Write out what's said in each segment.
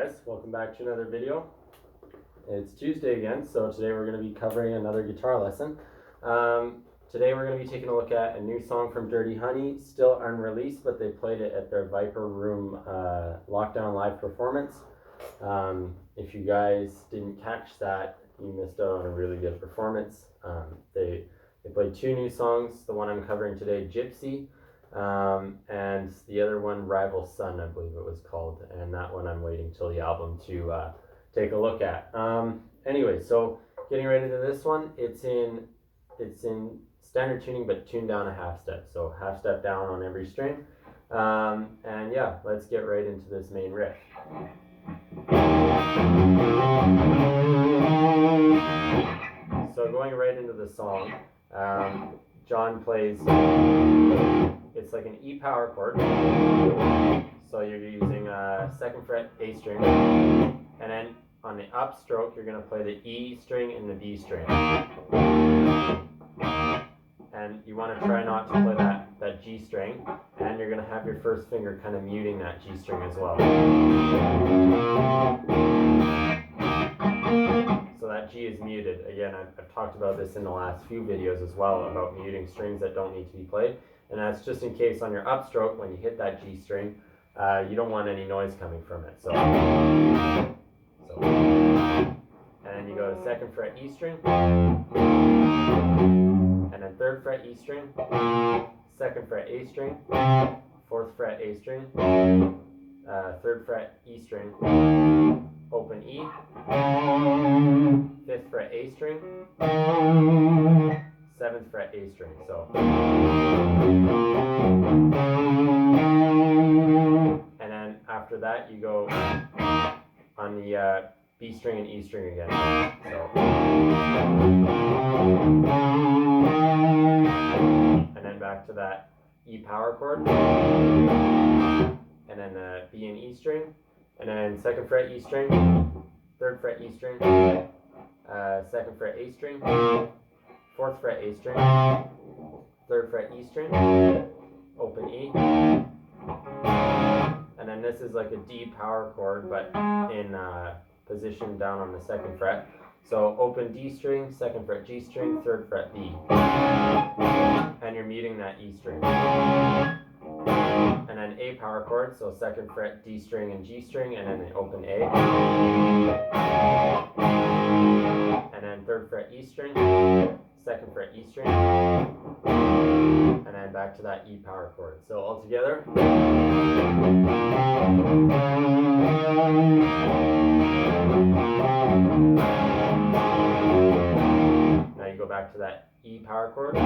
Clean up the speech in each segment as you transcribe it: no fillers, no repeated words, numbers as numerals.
guys, welcome back to another video. It's Tuesday again, so today we're going to be covering another guitar lesson. Today we're going to be taking a look at a new song from Dirty Honey, still unreleased, but they played it at their Viper Room Lockdown Live performance. If you guys didn't catch that, you missed out on a really good performance. They played two new songs, the one I'm covering today, Gypsy, and the other one, Rival Sun, I believe it was called, and that one I'm waiting till the album to take a look at. Anyway, so getting right into this one, it's in standard tuning but tuned down a half step, so half step down on every string. And yeah, let's get right into this main riff. So going right into the song, John plays, it's like an E power chord, so you're using a 2nd fret A string, and then on the upstroke you're going to play the E string and the B string, and you want to try not to play that G string, and you're going to have your first finger kind of muting that G string as well. So that G is muted. Again, I've talked about this in the last few videos as well, about muting strings that don't need to be played. And that's just in case on your upstroke, when you hit that G string, you don't want any noise coming from it. So and then you go to 2nd fret E string, and then 3rd fret E string, 2nd fret A string, 4th fret A string, 3rd fret E string, open E, 5th fret A string, 7th fret A string. So, and then after that you go on the B string and E string again. So, and then back to that E power chord, and then the B and E string, and then 2nd fret E string, 3rd fret E string, 2nd fret A string, 4th fret A string, 3rd fret E string, open E, and then this is like a D power chord, but in position down on the 2nd fret. So open D string, 2nd fret G string, 3rd fret B, and you're muting that E string. And then A power chord, so 2nd fret D string and G string, and then the open A, and then 3rd fret E string, 2nd fret E string, and then back to that E power chord. So all together. Now you go back to that E power chord.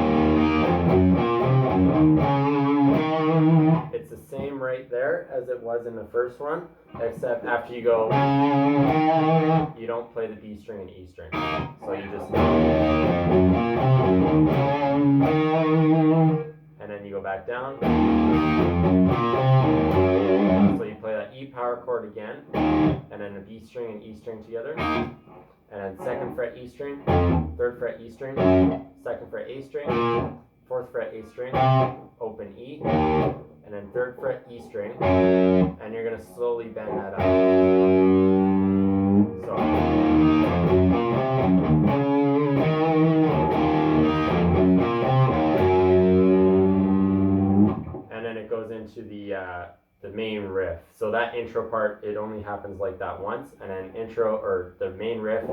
It's the same right there as it was in the first one, except after you go, you don't play the B string and E string. So you just, and then you go back down. So you play that E power chord again, and then the B string and E string together, and then 2nd fret E string, 3rd fret E string, 2nd fret A string, 4th fret A string, open E, and then 3rd fret E string, and you're going to slowly bend that up. So, and then it goes into the main riff. So that intro part, it only happens like that once, and then intro, or the main riff,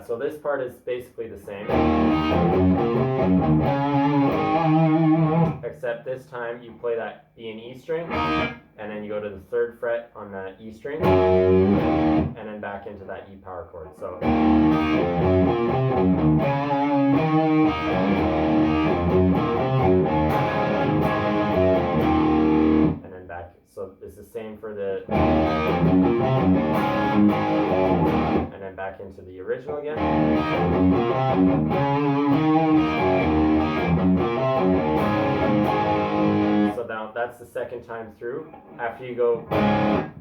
so this part is basically the same, except this time you play that B and E string, and then you go to the 3rd fret on the E string, and then back into that E power chord. So, and then back. So it's the same for the, and then back into the original again. So now that's the second time through. After you go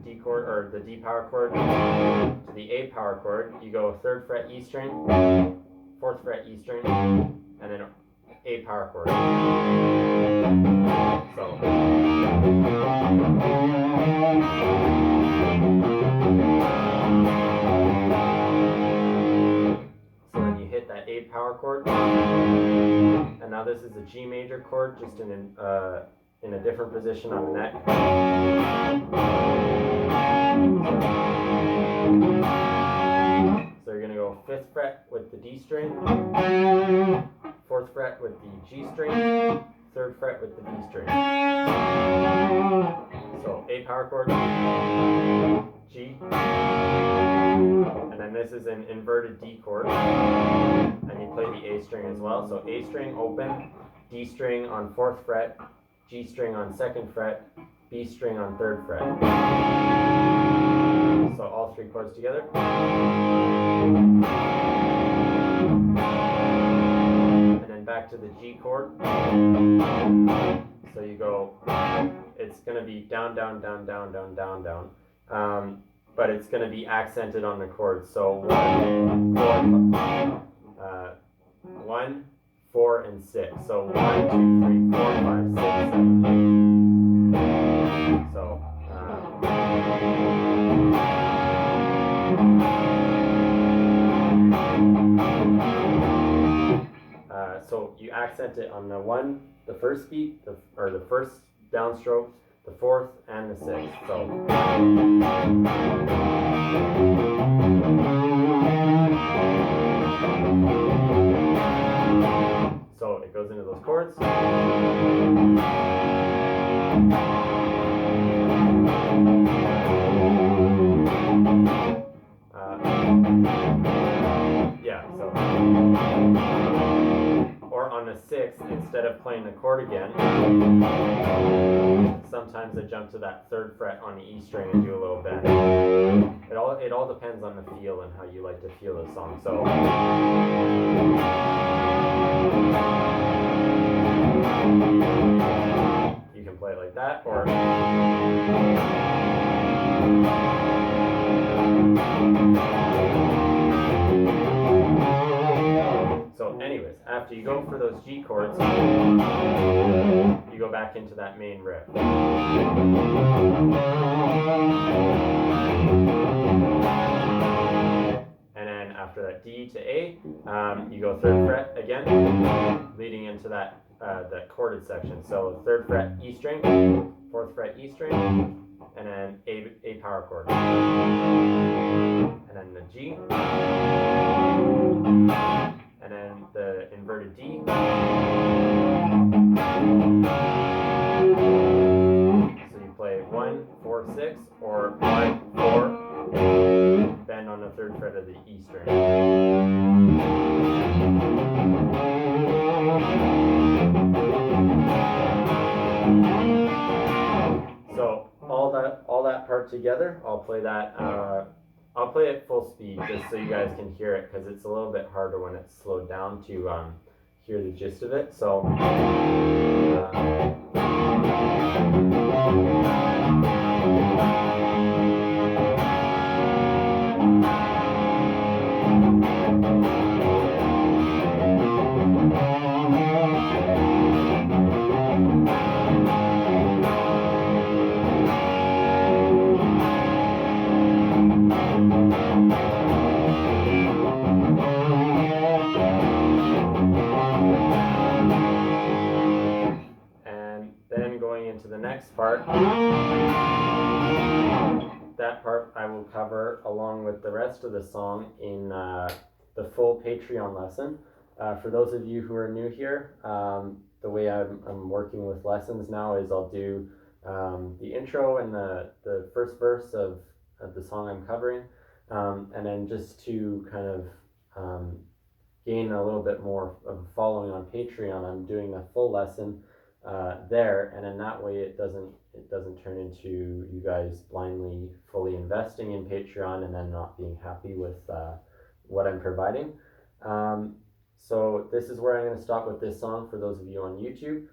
D chord, or the D power chord, to the A power chord, you go 3rd fret E string, 4th fret E string, and then A power chord. So then you hit that A power chord, and now this is a G major chord, just in a different position on the neck. So you're gonna go 5th fret with the D string, 4th fret with the G string, 3rd fret with the D string. So A power chord, G, and then this is an inverted D chord, and you play the A string as well. So A string open, D string on 4th fret, G string on 2nd fret, B string on 3rd fret. So all 3 chords together. And then back to the G chord. So you go, it's going to be down, down, down, down, down, down, down. But it's going to be accented on the chords. So 1, 4, and 6. So 1, 2, 3, 4, 5, 6, 7, 8. So so you accent it on the 1, the first beat, or the first downstroke, the 4th, and the 6th. So it goes into those chords. Or on the 6th, instead of playing the chord again, sometimes I jump to that 3rd fret on the E string and do a little bend. It all depends on the feel and how you like to feel the song. So you can play it like that, or so anyways, after you go for those G chords, you go back into that main riff. And then after that D to A, you go 3rd fret again, leading into that chorded section. So 3rd fret E string, 4th fret E string, and then A power chord. And then the G, and then the inverted D. So you play 1, 4, 6, or 1, 4, bend on the 3rd fret of the E string. So all that part together, I'll play that. I'll play it full speed just so you guys can hear it, because it's a little bit harder when it's slowed down to hear the gist of it. So into the next part. That part I will cover along with the rest of the song in the full Patreon lesson. For those of you who are new here, the way I'm working with lessons now is I'll do the intro and the first verse of the song I'm covering, and then just to kind of gain a little bit more of following on Patreon, I'm doing the full lesson there, and in that way it doesn't turn into you guys blindly fully investing in Patreon and then not being happy with what I'm providing. So this is where I'm going to stop with this song for those of you on YouTube.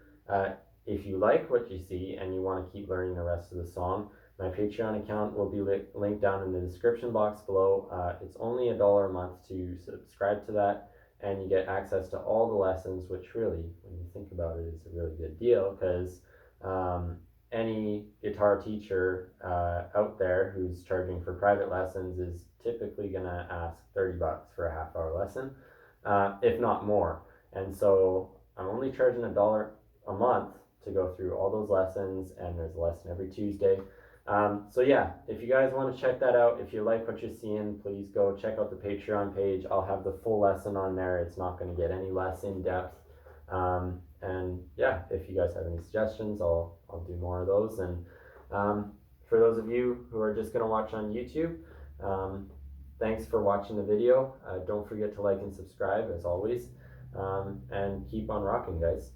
if you like what you see and you want to keep learning the rest of the song, my Patreon account will be linked down in the description box below. It's only $1 a month to subscribe to that, and you get access to all the lessons, which really, when you think about it, is a really good deal, because any guitar teacher out there who's charging for private lessons is typically going to ask $30 for a half-hour lesson, if not more. And so I'm only charging $1 a month to go through all those lessons, and there's a lesson every Tuesday. So yeah, if you guys want to check that out, if you like what you're seeing, please go check out the Patreon page. I'll have the full lesson on there. It's not going to get any less in depth. And yeah, if you guys have any suggestions, I'll do more of those. And for those of you who are just going to watch on YouTube, thanks for watching the video. Don't forget to like and subscribe as always, and keep on rocking, guys.